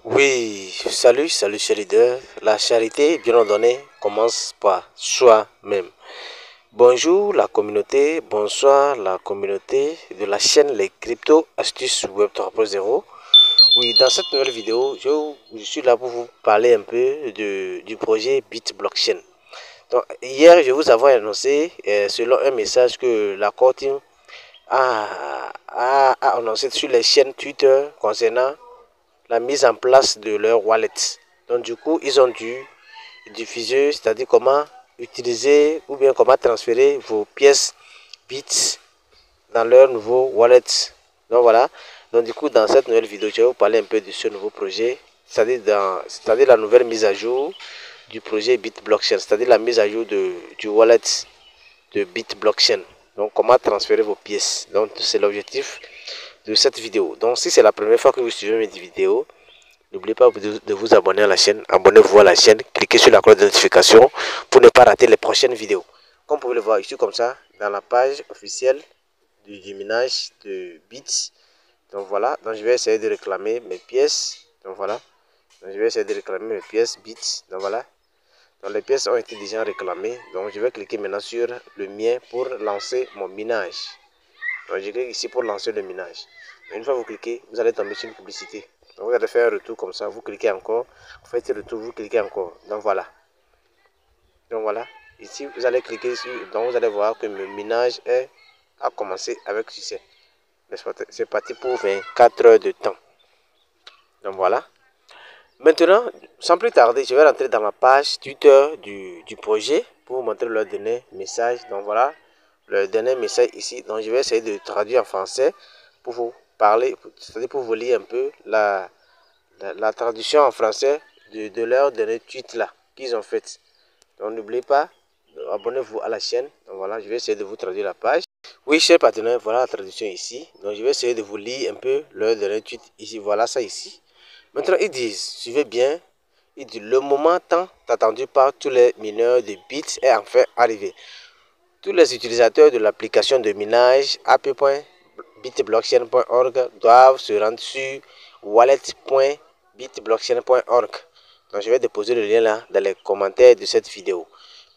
Oui, salut chers leaders. La charité bien ordonnée commence par soi-même. Bonjour la communauté, bonsoir la communauté de la chaîne Les Crypto Astuces Web 3.0. Oui, dans cette nouvelle vidéo, je suis là pour vous parler un peu du projet BitBlockchain. Donc, hier, je vous avais annoncé, selon un message que la Core Team a annoncé sur les chaînes Twitter concernant la mise en place de leur wallet. Donc du coup, ils ont dû diffuser, c'est-à-dire comment utiliser ou bien comment transférer vos pièces Bits dans leur nouveau wallet. Donc voilà. Donc du coup, dans cette nouvelle vidéo, je vais vous parler un peu de ce nouveau projet, c'est-à-dire la nouvelle mise à jour du projet BitBlockchain, c'est-à-dire la mise à jour du wallet de BitBlockchain. Donc comment transférer vos pièces. Donc c'est l'objectif de cette vidéo. Donc si c'est la première fois que vous suivez mes vidéos, n'oubliez pas de vous abonner à la chaîne, abonnez-vous à la chaîne, cliquez sur la cloche de notification pour ne pas rater les prochaines vidéos. Comme vous pouvez le voir, je suis comme ça dans la page officielle du minage de Bits. Donc voilà, donc je vais essayer de réclamer mes pièces. Donc voilà, donc je vais essayer de réclamer mes pièces Bits. Donc voilà, donc les pièces ont été déjà réclamées. Donc je vais cliquer maintenant sur le mien pour lancer mon minage. Donc je clique ici pour lancer le minage. Une fois que vous cliquez, vous allez tomber sur une publicité. Donc vous allez faire un retour comme ça, vous cliquez encore, vous faites un retour, vous cliquez encore. Donc voilà. Donc voilà. Ici, vous allez cliquer sur, donc vous allez voir que le minage a commencé avec succès. C'est parti pour 24 heures de temps. Donc voilà. Maintenant, sans plus tarder, je vais rentrer dans ma page Twitter du projet pour vous montrer leur dernier message. Donc voilà, le dernier message ici. Donc je vais essayer de traduire en français pour vous parler, c'est-à-dire pour vous lire un peu la traduction en français de leur dernier tweet là qu'ils ont fait. Donc n'oubliez pas, abonnez-vous à la chaîne. Donc voilà, je vais essayer de vous traduire la page. Oui, chers partenaires, voilà la traduction ici. Donc je vais essayer de vous lire un peu leur dernier tweet ici. Voilà ça ici. Maintenant, ils disent, suivez bien, il dit, le moment tant attendu par tous les mineurs de bits est enfin arrivé. Tous les utilisateurs de l'application de minage app.bitblockchain.org doivent se rendre sur wallet.bitblockchain.org. Donc, je vais déposer le lien là dans les commentaires de cette vidéo.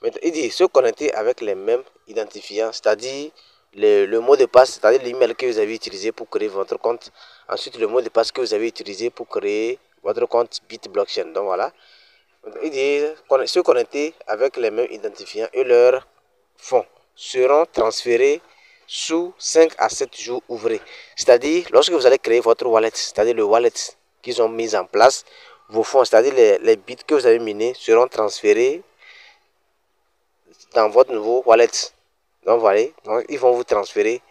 Maintenant, il dit se connecter avec les mêmes identifiants, c'est-à-dire le mot de passe, c'est-à-dire l'email que vous avez utilisé pour créer votre compte. Ensuite, le mot de passe que vous avez utilisé pour créer votre compte BitBlockchain. Donc voilà. Il dit se connecter avec les mêmes identifiants et leurs fonds seront transférés sous 5 à 7 jours ouvrés. C'est-à-dire, lorsque vous allez créer votre wallet, c'est-à-dire le wallet qu'ils ont mis en place, vos fonds, c'est-à-dire les bits que vous avez minés, seront transférés dans votre nouveau wallet. Donc voilà, donc, ils vont vous transférer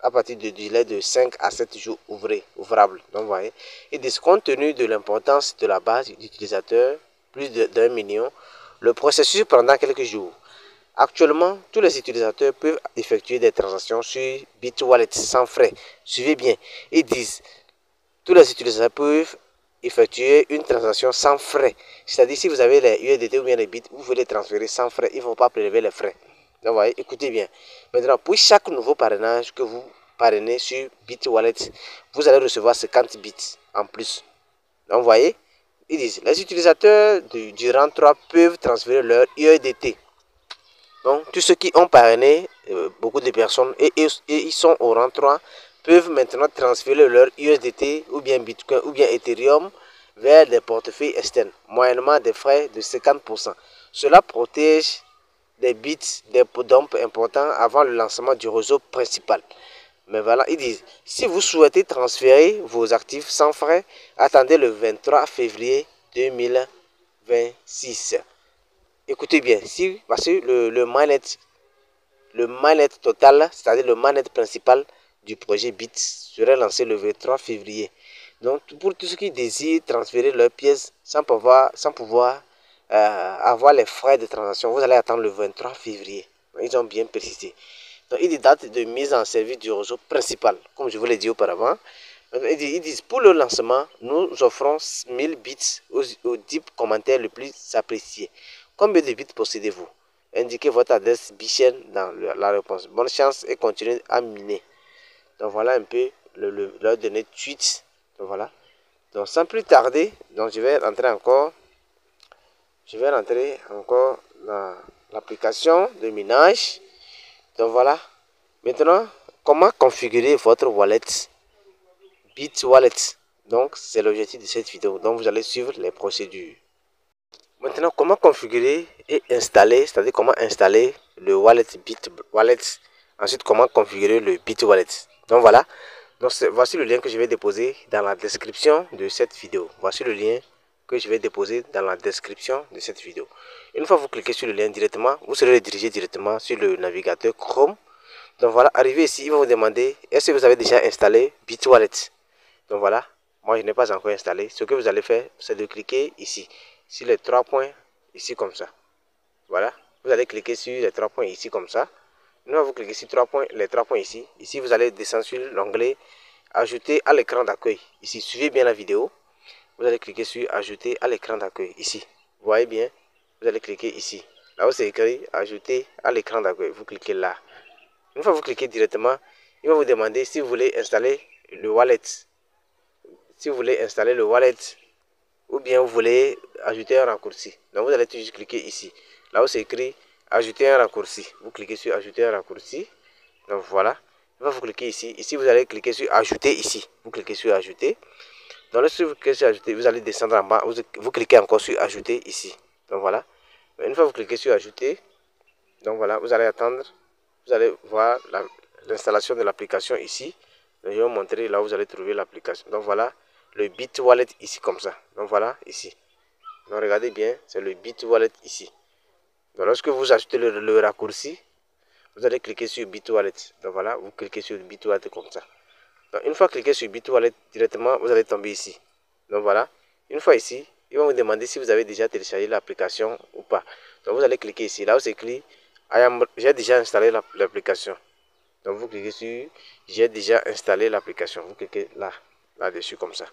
à partir de délai de 5 à 7 jours ouvrables. Donc voilà, et compte tenu de l'importance de la base d'utilisateurs, plus d'1 million, le processus prendra quelques jours. Actuellement, tous les utilisateurs peuvent effectuer des transactions sur BitWallet sans frais. Suivez bien, ils disent tous les utilisateurs peuvent effectuer une transaction sans frais. C'est-à-dire si vous avez les USDT ou bien les bits, vous pouvez les transférer sans frais. Ils ne vont pas prélever les frais. Donc, voyez, écoutez bien. Maintenant, pour chaque nouveau parrainage que vous parrainez sur BitWallet, vous allez recevoir 50 bits en plus. Donc, vous voyez, ils disent les utilisateurs du rang 3 peuvent transférer leur USDT. Donc, tous ceux qui ont parrainé beaucoup de personnes et ils sont au rang 3 peuvent maintenant transférer leur USDT ou bien Bitcoin ou bien Ethereum vers des portefeuilles externes, moyennement des frais de 50%. Cela protège des bits, des dumps importants avant le lancement du réseau principal. Mais voilà, ils disent, si vous souhaitez transférer vos actifs sans frais, attendez le 23 février 2026. Écoutez bien, si, parce que le mainnet total, c'est-à-dire le mainnet principal du projet Bits, serait lancé le 23 février. Donc, pour tous ceux qui désirent transférer leurs pièces sans pouvoir avoir les frais de transaction, vous allez attendre le 23 février. Ils ont bien précisé. Donc, il y a des dates de mise en service du réseau principal, comme je vous l'ai dit auparavant. Ils disent, pour le lancement, nous offrons 1000 bits aux 10 commentaires les plus appréciés. Combien de bits possédez-vous? Indiquez votre adresse Bichen dans la réponse. Bonne chance et continuez à miner. Donc voilà un peu leur dernier tweet. Donc voilà. Donc sans plus tarder, donc je vais rentrer encore dans l'application de minage. Donc voilà. Maintenant, comment configurer votre wallet BitWallet? Donc c'est l'objectif de cette vidéo. Donc vous allez suivre les procédures. Maintenant, comment configurer et installer, c'est-à-dire comment installer le wallet BitWallet. Ensuite, comment configurer le BitWallet. Donc voilà. Donc voici le lien que je vais déposer dans la description de cette vidéo. Voici le lien que je vais déposer dans la description de cette vidéo. Une fois que vous cliquez sur le lien directement, vous serez redirigé directement sur le navigateur Chrome. Donc voilà, arrivé ici, il va vous demander est-ce que vous avez déjà installé BitWallet. Donc voilà, moi je n'ai pas encore installé. Ce que vous allez faire, c'est de cliquer ici, sur les 3 points, ici comme ça. Voilà, vous allez cliquer sur les 3 points ici comme ça. Une fois que vous cliquez sur les 3 points ici, vous allez descendre sur l'onglet ajouter à l'écran d'accueil. Ici, suivez bien la vidéo. Vous allez cliquer sur ajouter à l'écran d'accueil. Ici, vous voyez bien, vous allez cliquer ici. Là où c'est écrit ajouter à l'écran d'accueil, vous cliquez là. Une fois que vous cliquez directement, il va vous demander si vous voulez installer le wallet. Si vous voulez installer le wallet ou bien vous voulez ajouter un raccourci. Donc vous allez tout juste cliquer ici. Là où c'est écrit ajouter un raccourci. Vous cliquez sur ajouter un raccourci. Donc voilà. Une fois que vous cliquez ici. Ici vous allez cliquer sur ajouter ici. Vous cliquez sur ajouter. Donc lorsque vous cliquez sur ajouter, vous allez descendre en bas. Vous cliquez encore sur ajouter ici. Donc voilà. Une fois que vous cliquez sur ajouter. Donc voilà. Vous allez attendre. Vous allez voir l'installation de l'application ici. Donc, je vais vous montrer là où vous allez trouver l'application. Donc voilà, le BitWallet ici comme ça. Donc voilà, ici. Donc regardez bien, c'est le BitWallet ici. Donc lorsque vous ajoutez le raccourci, vous allez cliquer sur BitWallet. Donc voilà, vous cliquez sur BitWallet comme ça. Donc une fois cliqué sur BitWallet directement, vous allez tomber ici. Donc voilà, une fois ici, ils vont vous demander si vous avez déjà téléchargé l'application ou pas. Donc vous allez cliquer ici, là où c'est écrit j'ai déjà installé l'application. Donc vous cliquez sur j'ai déjà installé l'application. Vous cliquez là-dessus comme ça.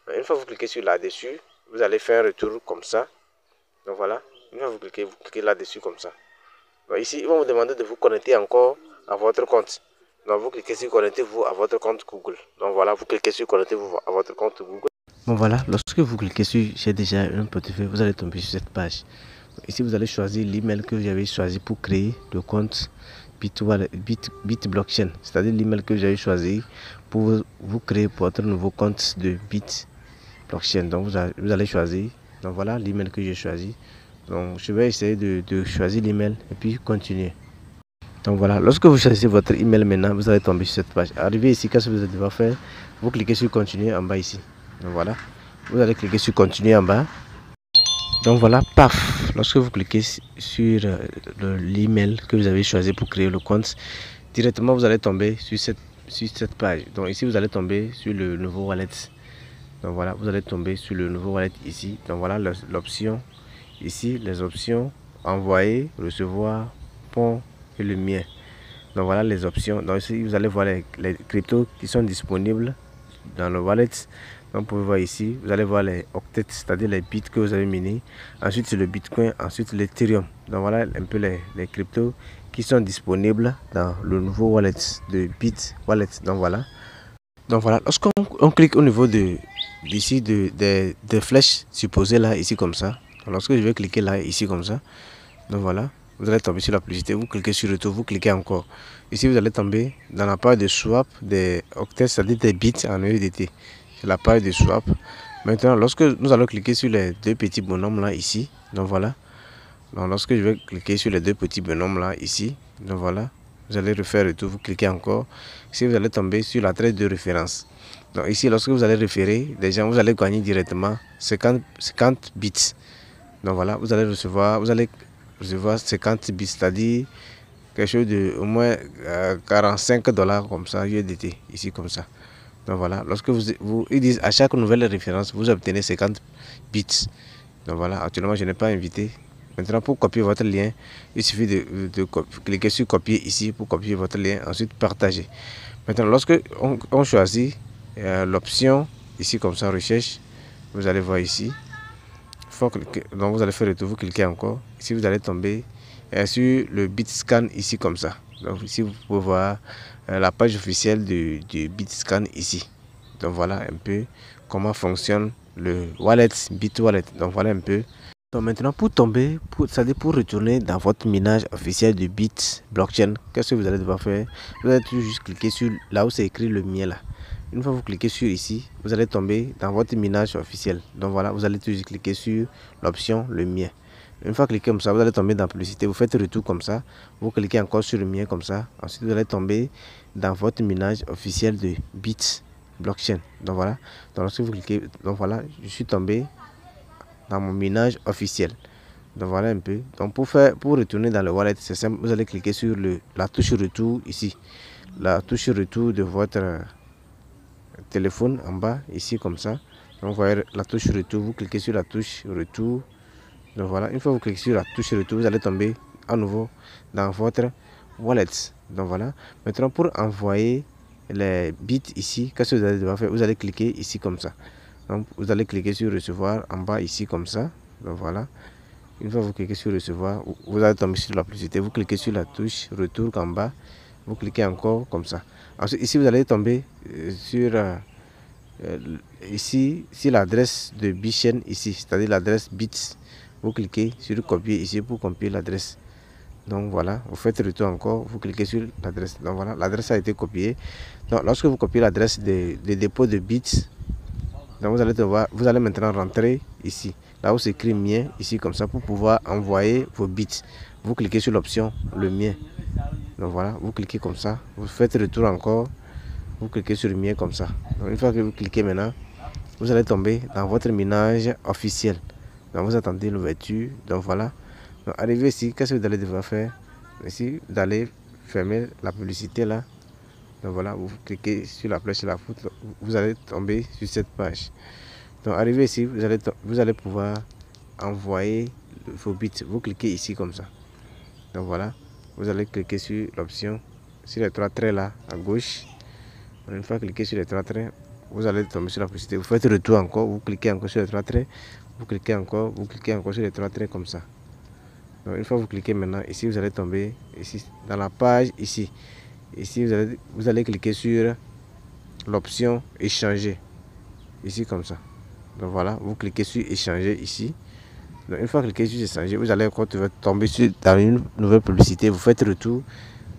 Donc, une fois que vous cliquez sur là-dessus, vous allez faire un retour comme ça. Donc voilà. Une fois que vous cliquez là-dessus comme ça. Donc ici, ils vont vous demander de vous connecter encore à votre compte. Donc vous cliquez sur connectez-vous à votre compte Google. Donc voilà, vous cliquez sur connectez-vous à votre compte Google. Bon voilà, lorsque vous cliquez sur j'ai déjà un portefeuille, vous allez tomber sur cette page. Ici, vous allez choisir l'email que vous avez choisi pour créer le compte BitBlockchain, c'est-à-dire l'email que vous avez choisi pour vous créer pour votre nouveau compte de BitBlockchain. Donc vous allez choisir. Donc voilà l'email que j'ai choisi. Donc je vais essayer de choisir l'email et puis continuer. Donc voilà, lorsque vous choisissez votre email maintenant, vous allez tomber sur cette page. Arrivé ici, qu'est-ce que vous allez devoir faire? Vous cliquez sur continuer en bas ici. Donc voilà, vous allez cliquer sur continuer en bas. Donc voilà, paf, lorsque vous cliquez sur l'email que vous avez choisi pour créer le compte, directement vous allez tomber sur cette page. Donc ici vous allez tomber sur le nouveau wallet. Donc voilà, vous allez tomber sur le nouveau wallet ici. Donc voilà l'option ici, les options envoyer, recevoir, pont et le mien. Donc voilà les options. Donc ici vous allez voir les cryptos qui sont disponibles dans le wallet. Donc vous pouvez voir ici, vous allez voir les octets, c'est-à-dire les bits que vous avez minés. Ensuite c'est le Bitcoin, ensuite l'Ethereum. Donc voilà un peu les cryptos qui sont disponibles dans le nouveau wallet de BitWallet. Donc voilà, lorsqu'on clique au niveau d'ici des flèches supposées là, ici comme ça. Donc, lorsque je vais cliquer là, ici comme ça. Donc voilà, vous allez tomber sur la publicité, vous cliquez sur retour, vous cliquez encore. Ici vous allez tomber dans la page de swap des octets, c'est-à-dire des bits en USDT. C'est la page de swap. Maintenant, lorsque nous allons cliquer sur les deux petits bonhommes là ici, donc voilà. Donc lorsque je vais cliquer sur les deux petits bonhommes là ici, donc voilà, vous allez refaire retour, vous cliquez encore. Ici vous allez tomber sur la traite de référence. Donc ici lorsque vous allez référer des gens, vous allez gagner directement 50 bits. Donc voilà, vous allez recevoir 50 bits, c'est-à-dire quelque chose de au moins 45 $ comme ça, USDT, ici comme ça. Donc voilà, lorsque ils disent à chaque nouvelle référence, vous obtenez 50 bits. Donc voilà, actuellement je n'ai pas invité. Maintenant pour copier votre lien, il suffit de cliquer sur copier ici pour copier votre lien, ensuite partager. Maintenant lorsque on choisit l'option ici comme ça, recherche, vous allez voir ici. Donc vous allez faire le tour, vous cliquez encore. Ici vous allez tomber sur le BitScan ici comme ça. Donc ici vous pouvez voir la page officielle du BitScan ici. Donc voilà un peu comment fonctionne le wallet, BitWallet. Donc voilà un peu. Donc maintenant pour tomber, c'est-à-dire pour retourner dans votre minage officiel de Bit Blockchain, qu'est-ce que vous allez devoir faire? Vous allez juste cliquer sur là où c'est écrit le mien là. Une fois que vous cliquez sur ici, vous allez tomber dans votre minage officiel. Donc voilà, vous allez toujours cliquer sur l'option le mien. Une fois cliqué comme ça, vous allez tomber dans publicité. Vous faites retour comme ça. Vous cliquez encore sur le mien comme ça. Ensuite, vous allez tomber dans votre minage officiel de Bit Blockchain. Donc voilà. Donc lorsque vous cliquez, donc voilà, je suis tombé dans mon minage officiel. Donc voilà un peu. Donc pour retourner dans le wallet, c'est simple. Vous allez cliquer sur la touche retour ici. La touche retour de votre téléphone en bas ici comme ça. Donc vous voyez la touche retour. Vous cliquez sur la touche retour. Donc voilà, une fois que vous cliquez sur la touche retour, vous allez tomber à nouveau dans votre wallet. Donc voilà. Maintenant pour envoyer les bits ici, qu'est-ce que vous allez devoir faire? Vous allez cliquer ici comme ça. Donc vous allez cliquer sur recevoir en bas ici comme ça. Donc voilà. Une fois que vous cliquez sur recevoir, vous allez tomber sur la publicité. Vous cliquez sur la touche retour en bas. Vous cliquez encore comme ça. Ensuite ici vous allez tomber sur ici l'adresse de Bitchain ici, c'est-à-dire l'adresse bits. Vous cliquez sur copier ici pour copier l'adresse. Donc voilà, vous faites retour encore, vous cliquez sur l'adresse. Donc voilà, l'adresse a été copiée. Donc lorsque vous copiez l'adresse de dépôt de bits, donc vous allez maintenant rentrer ici, là où c'est écrit mien, ici comme ça, pour pouvoir envoyer vos bits. Vous cliquez sur l'option le mien. Donc voilà, vous cliquez comme ça, vous faites retour encore, vous cliquez sur le mien comme ça. Donc une fois que vous cliquez maintenant, vous allez tomber dans votre minage officiel. Donc vous attendez l'ouverture. Donc voilà. Donc arrivé ici, qu'est-ce que vous allez devoir faire? Ici, vous allez fermer la publicité là. Donc voilà, vous cliquez sur la flèche, la foot, vous allez tomber sur cette page. Donc arrivé ici, vous allez pouvoir envoyer vos bits. Vous cliquez ici comme ça. Donc voilà, vous allez cliquer sur l'option, sur les trois traits là à gauche. Une fois cliqué sur les trois traits, vous allez tomber sur la publicité. Vous faites retour encore, vous cliquez encore sur les trois traits, vous cliquez encore sur les trois traits comme ça. Donc une fois que vous cliquez maintenant, ici vous allez tomber ici dans la page ici. Ici vous allez cliquer sur l'option échanger. Ici comme ça. Donc voilà, vous cliquez sur échanger ici. Donc une fois cliqué sur échanger, vous allez encore tomber dans une nouvelle publicité. Vous faites retour,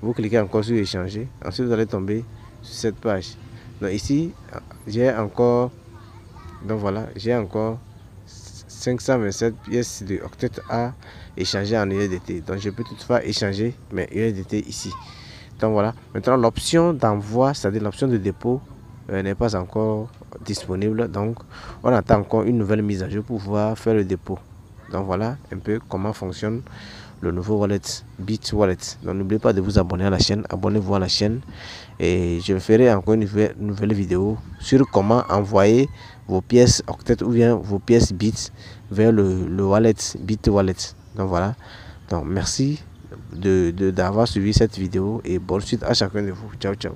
vous cliquez encore sur échanger. Ensuite vous allez tomber sur cette page. Donc ici j'ai encore, donc voilà, j'ai encore 527 pièces de octet à échanger en USDT. Donc je peux toutefois échanger mes USDT ici. Donc voilà, maintenant l'option d'envoi, c'est-à-dire l'option de dépôt n'est pas encore disponible. Donc on attend encore une nouvelle mise à jour pour pouvoir faire le dépôt. Donc voilà un peu comment fonctionne le nouveau wallet, BitWallet. Donc n'oubliez pas de vous abonner à la chaîne, abonnez-vous à la chaîne et je ferai encore une nouvelle vidéo sur comment envoyer vos pièces octet ou bien vos pièces bits vers le wallet, BitWallet. Donc voilà, donc merci d'avoir suivi cette vidéo et bonne suite à chacun de vous. Ciao ciao.